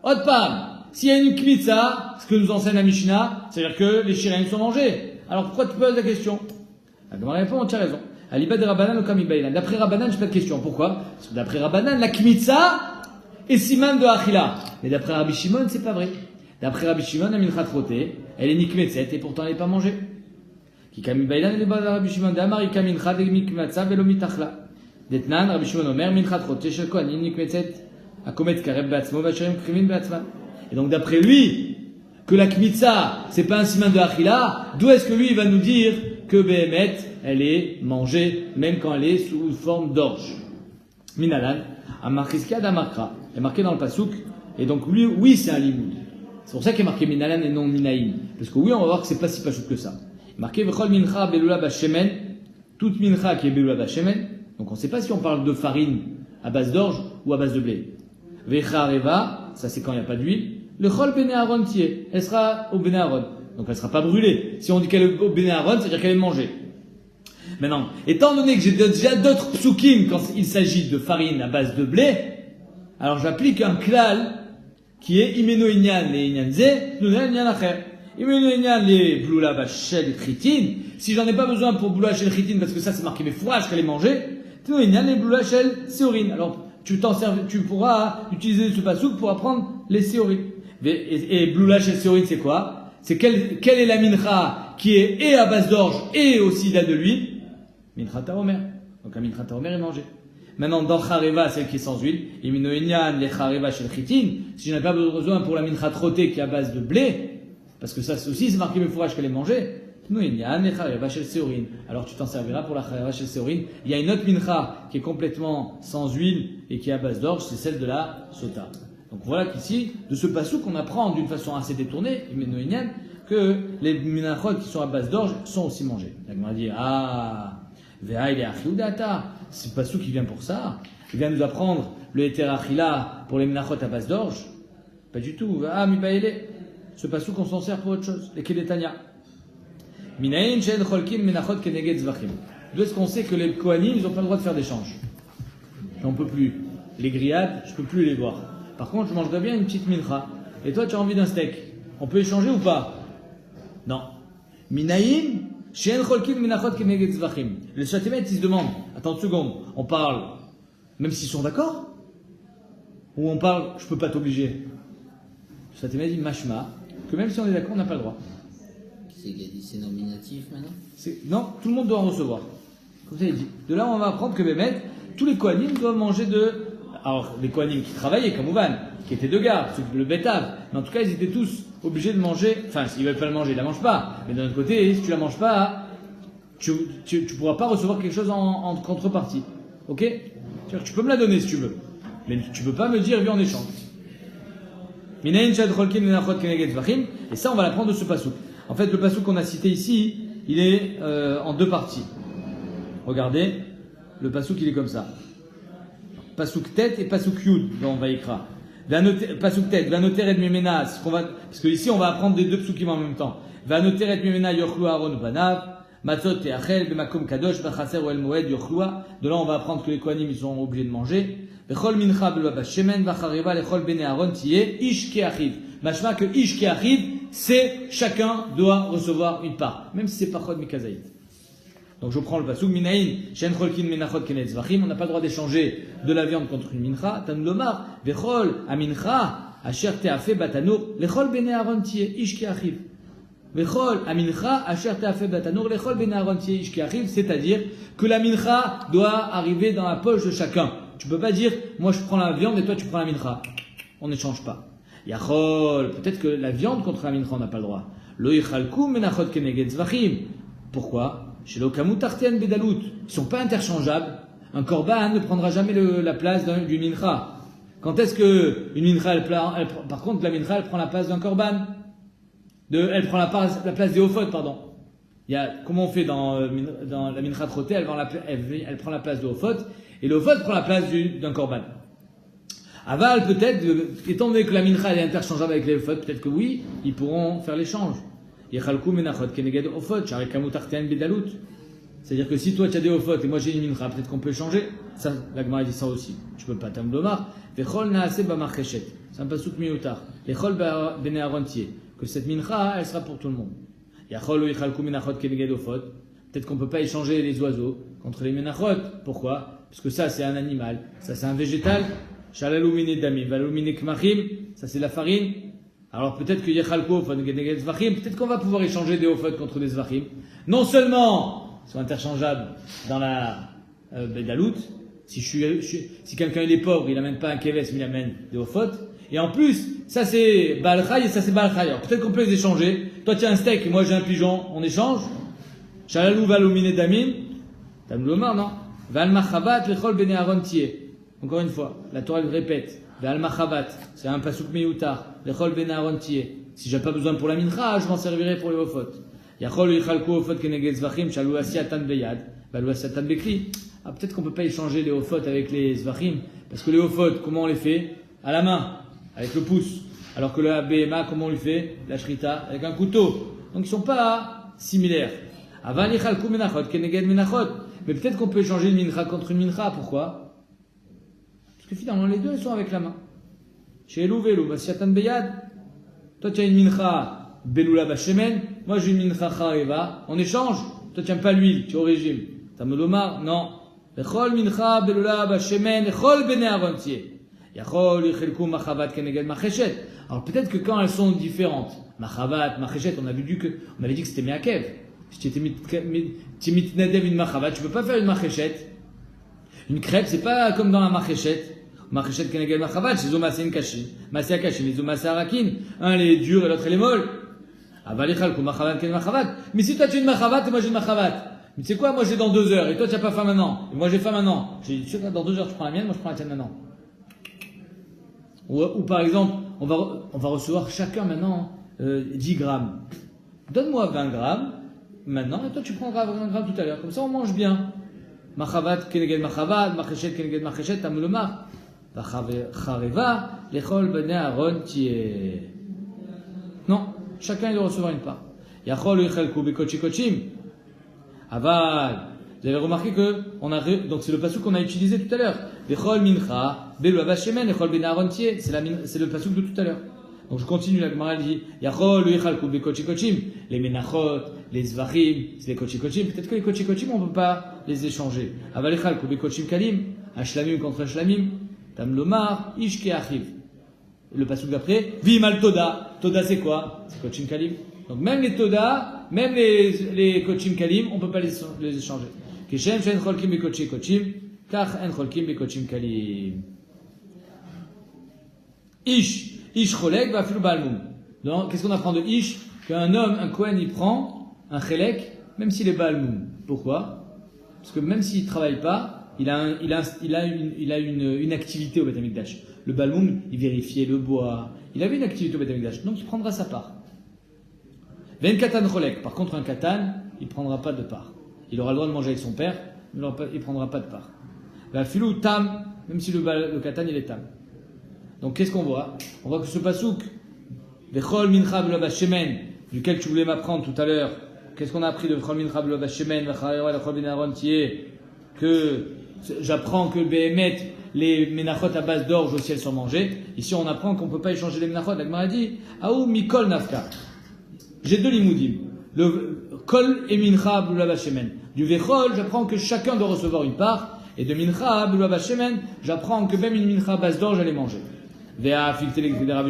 autre part, s'il y a une kmitza, ce que nous enseigne la Mishnah, c'est-à-dire que les shiréim sont mangés. Alors pourquoi tu poses la question? La Gemara répond, tu as raison. Aliba de Rabbanan ou Kamibaïlan. D'après Rabbanan, je n'ai pas de question. Pourquoi? Parce que d'après Rabbanan, la kmitza est siman de Achila. Mais d'après Rabbi Shimon, c'est pas vrai. D'après Rabbi Shimon, la mincha trotée, elle est nikmetzet et pourtant elle n'est pas mangée. Qui Kamibaïlan, elle est bas de Rabbi Shimon. D'Amar, il kamincha de mikmatza velo mitachla. D'Etnan, Rabbi Shimon Omer, mincha trotée, shel kohanim nikmetzet. Akomet kareb beatzmo, vacherim krimin beatzman. Et donc d'après lui, que la kmitza, c'est pas un siman de Achila, d'où est-ce que lui, il va nous dire que Behemet, elle est mangée, même quand elle est sous forme d'orge. Minalan, Amarchiska d'Amarkra. Elle est marquée dans le pasouk, et donc lui, oui, c'est un limoud. C'est pour ça qu'il est marqué Minalan et non Minaïm. Parce que oui, on va voir que c'est pas si pasouk que ça. Marqué Vechol Mincha Belula Bashemen, toute Mincha qui est Belula Bashemen, donc on ne sait pas si on parle de farine à base d'orge ou à base de blé. Vecha Reva, ça c'est quand il n'y a pas d'huile. Le Chol Bene Aaron tié, elle sera au Bene Aaron. Donc elle ne sera pas brûlée. Si on dit qu'elle est au Bene Aaron, c'est-à-dire qu'elle est mangée. Maintenant, étant donné que j'ai déjà d'autres psukim quand il s'agit de farine à base de blé, alors j'applique un klal qui est imeno inyan et inyan ze, nunel inyan acher. Imeno inyan les bloula bachel et chitin. Si j'en ai pas besoin pour bloula shel chitin parce que ça c'est marqué mes fourrages qu'elle est mangée, imeno inyan les bloula shel séorine. Alors tu pourras utiliser ce pasouk pour apprendre les séorines. Et bloula shel séorine c'est quoi? C'est quelle est la mincha qui est et à base d'orge et aussi là de l'huile? Mincha taomer. Donc la mincha taomer est mangée. Maintenant, dans Chareva, celle qui est sans huile, Imino Inyan, les Chareva chez le Chitin, si je n'ai pas besoin pour la mincha trotée qui est à base de blé, parce que ça aussi c'est marqué mes fourrages qu'elle est mangée, Imino Inyan, les Chareva chez le Séorine. Alors tu t'en serviras pour la Chareva chez le Séorine. Il y a une autre mincha qui est complètement sans huile et qui est à base d'orge, c'est celle de la sota. Donc voilà qu'ici, de ce pasouk, on apprend d'une façon assez détournée, Imino Inyan, que les minachot qui sont à base d'orge sont aussi mangés. La Gemara dit, Veha il est achiudata. C'est pas qui vient pour ça. Il vient nous apprendre le Heter Achila pour les menachot à base d'orge. Pas du tout. Mibaele. Ce pasouk on s'en sert pour autre chose. Les Kedetania. Minayin shen cholkin menachot keneged zvachim. D'où est-ce qu'on sait que les Kohanim, ils n'ont pas le droit de faire d'échange? J'en peux plus. Les grillades, je peux plus les voir. Par contre, je mangerais bien une petite mincha. Et toi, tu as envie d'un steak. On peut échanger ou pas? Non. Minayin shen cholkin menachot keneged zvachim. Le Shatemet, il se demande, attends une seconde, on parle, même s'ils sont d'accord, ou on parle, je peux pas t'obliger. Le Shatemet dit, mashma, que même si on est d'accord, on n'a pas le droit. C'est nominatif maintenant? Non, tout le monde doit en recevoir. Comme ça, il dit. De là, on va apprendre que Bémet, tous les Kohanim doivent manger de... Alors, les Kohanim qui travaillaient, comme Ouvan, qui étaient de garde, le Betav, mais en tout cas, ils étaient tous obligés de manger, enfin, s'ils veulent pas le manger, ils la mangent pas. Mais d'un autre côté, si tu la manges pas, tu pourras pas recevoir quelque chose en contrepartie. Ok? Tu peux me la donner si tu veux. Mais tu peux pas me dire, viens en échange. Minayin shad cholkim menachot keneged zvachim. Et ça, on va l'apprendre de ce pasouk. En fait, le pasouk qu'on a cité ici, il est en deux parties. Regardez, le pasouk, il est comme ça. Pasouk tête et pasouk yud dans Vaïkra. Pasouk tête, vanoteret mimena, parce que ici, on va apprendre les deux psukim en même temps. Vanoteret mimena yochlu Aaron banav. Matzot et Achel, Bemakom Kadosh, Bachaser ou El Moed, Yochlua. De là, on va apprendre que les Kohanim, ils sont obligés de manger. Bechol Mincha, Belba Shemen, Bachareva, Lechol Bene Aaron, Tiye, Ish Keachiv. Machma que Ish Keachiv, c'est chacun doit recevoir une part. Même si c'est pas Chod Mikazaït. Donc je prends le pasouk, Minaïn, Shen Cholkin Menachot Kenet Zvachim. On n'a pas le droit d'échanger de la viande contre une Mincha. Tan Lomar, Bechol, Amincha, Asher Teafe Batanur, Lechol Bene Aaron, Tiye, Ish Keachiv. C'est-à-dire que la mincha doit arriver dans la poche de chacun. Tu peux pas dire, moi je prends la viande et toi tu prends la mincha. On n'échange pas. Yachol, peut-être que la viande contre la mincha on n'a pas le droit. Lo yichalku menachot keneged zvachim. Pourquoi? Chez l'okamut artian bedalut. Ils sont pas interchangeables. Un korban ne prendra jamais la place d'une mincha. Quand est-ce que une mincha, par contre la mincha elle prend la place d'un korban? Elle prend la place des Ophot, pardon. Comment on fait dans la Mincha Troté, elle prend la place de Ophot, et le Ophot prend la place d'un Korban. Aval, peut-être, étant donné que la Mincha est interchangeable avec les Ophot, peut-être que oui, ils pourront faire l'échange. C'est-à-dire que si toi tu as des Ophot et moi j'ai une Mincha, peut-être qu'on peut échanger. Ça, la Gemara dit ça aussi. Je peux pas t'amdomar. C'est un pasouk miutar. Lechol bene Arontier. Que cette mincha, elle sera pour tout le monde. Peut-être qu'on ne peut pas échanger les oiseaux contre les menachot. Pourquoi? Parce que ça, c'est un animal. Ça, c'est un végétal. Ça, c'est la farine. Alors peut-être que peut-être qu'on va pouvoir échanger des ofot contre des zvachim. Non seulement ils sont interchangeables dans la bédalout. Si quelqu'un il est pauvre, il n'amène pas un keves, mais il amène des ofot. Et en plus, ça c'est Baal Chai et ça c'est Baal Chai. Alors peut-être qu'on peut les échanger. Toi tu as un steak et moi j'ai un pigeon. On échange. Shalalou valumine damin. T'as me l'omar, non? Val machavat lechol bene Aaron tiye. Encore une fois, la Torah le répète. Val machavat. C'est un pasouk meyutar. Lechol bene Aaron tiye. Si j'ai pas besoin pour la mincha, je m'en servirai pour les ofot. Yachol yichalku ofot keneged zvachim. Shalou asiatan beyad. Valou asiatan bekli. Ah, peut-être qu'on peut pas échanger les ofot avec les zvachim. Parce que les ofot, comment on les fait? À la main. Avec le pouce. Alors que la BMA, comment on lui fait? La shrita, avec un couteau. Donc ils sont pas similaires. Aval yichalku menachot keneged menachot. Mais peut-être qu'on peut échanger une mincha contre une mincha. Pourquoi? Parce que finalement les deux ils sont avec la main. Chez Elou Velou, Basiatan Beyad. Toi tu as une mincha Beloula Bashemen. Moi j'ai une mincha Chareva. On échange. Toi tu n'aimes pas l'huile, tu es au régime. T'as Melomar? Non. Lechol mincha Beloula Bashemen. Lechol bene Aaron tiye. Alors peut-être que quand elles sont différentes, machavat, macheshet, on avait dit que c'était meakev. Si tu étais mitnadev une machavat, tu peux pas faire une macheshet. Une crêpe, c'est pas comme dans la macheshet. Macheshet keneged machavat, chez Zomasen kashin, Masia kashin, les Zomasa arakin. Un il est dur et l'autre il est molle. Avalichal kou machavat keneged machavat. Mais si toi tu as une machavat et moi j'ai une machavat. Mais tu sais quoi, moi j'ai dans 2 heures et toi tu n'as pas faim maintenant. Et moi j'ai faim maintenant. J'ai dit, tu sais, dans 2 heures tu prends la mienne, moi je prends la tienne maintenant. Ou par exemple, on va recevoir chacun maintenant 10 grammes. Donne-moi 20 grammes maintenant, et toi tu prendras 20 grammes tout à l'heure. Comme ça on mange bien. Machavat keneged machavat, macheshet keneged macheshet, tamulomar. Vachareva, lechol bene Aaron tiye. Non, chacun il doit recevoir une part. Yachol yichalku bekochikochim. Aval. Vous avez remarqué que donc c'est le passouk qu'on a utilisé tout à l'heure. Lechol mincha, belu abashemen, lechol ben Aaron tiye. C'est le passouk de tout à l'heure. Donc je continue, la Gemara dit, Yachol yichalku bekochikochim. Les menachot, les zvachim, c'est les kochikochim. Peut-être que les kochikochim, on ne peut pas les échanger. Aval yichalku bekochim kalim, un shlamim contre un shlamim. Tam lomar, ish keachiv. Le passouk d'après, vimal toda. Toda c'est quoi? C'est kochim kalim. Donc même les toda, même les kochim kalim, on ne peut pas les échanger. Kishem shen cholkim bekochi kochim, kach en cholkim bekochim kalim. Ish cholek va filu balmum. Donc qu'est-ce qu'on apprend de ish? Qu'un homme, un kohen, il prend un chelek, même s'il est balmum. Pourquoi? Parce que même s'il ne travaille pas, il a une activité au Beth Amikdash. le Balmoum, il vérifiait le bois. Il avait une activité au Beth Amikdash, donc il prendra sa part. Ven katan cholek. Par contre, un katan, il ne prendra pas de part. Il aura le droit de manger avec son père, mais il ne prendra pas de part. La filou tam, même si le katan il est tam. Donc qu'est-ce qu'on voit? On voit que ce pasouk, Vechol mincha b'lo shemen, duquel tu voulais m'apprendre tout à l'heure, qu'est-ce qu'on a appris de Vechol mincha b'lo shemen, v'chol ben Aaron tié, que j'apprends que Behemet, les ménachot à base d'orge aussi elles sont mangées. Ici on apprend qu'on ne peut pas échanger les ménachot. La Gemara dit, Aou mikol nafka. J'ai deux limoudim. Le kol et mincha b'lo shemen. Du Vechol, j'apprends que chacun doit recevoir une part. Et de mincha b'lo shemen, j'apprends que même une mincha à base d'orge elle est mangée. Véa, Rabbi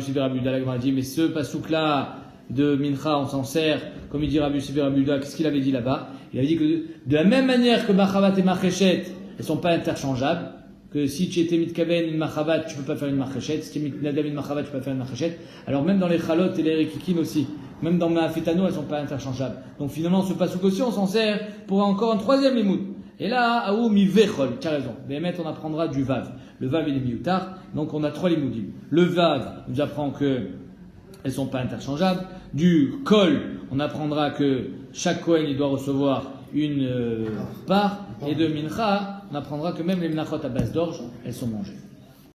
Sivi Rabbi Uda, la Gemara dit, mais ce pasouk-là de Mincha, on s'en sert, comme il dit Rabbi Sivi Rabbi Uda, qu'est-ce qu'il avait dit là-bas? Il avait dit que de la même manière que Machavat et Macheshet, elles sont pas interchangeables, que si tu étais Mitkaven une Machavat, tu peux pas faire une Macheshet, si tu es Mitnadav une Machavat, tu peux pas faire une Macheshet, alors même dans les Chalot et les Rekikin aussi, même dans Maafetano, elles sont pas interchangeables. Donc finalement, ce pasouk aussi, on s'en sert pour encore un troisième limoud. Et là, Aou mi vechol, tu as raison. Béhémet, on apprendra du vav. Le vav, il est mioutar, donc on a trois limoudim. Le vav nous apprend que elles sont pas interchangeables. Du kol, on apprendra que chaque kohen, il doit recevoir une part. Et de mincha, on apprendra que même les minachot à base d'orge, elles sont mangées.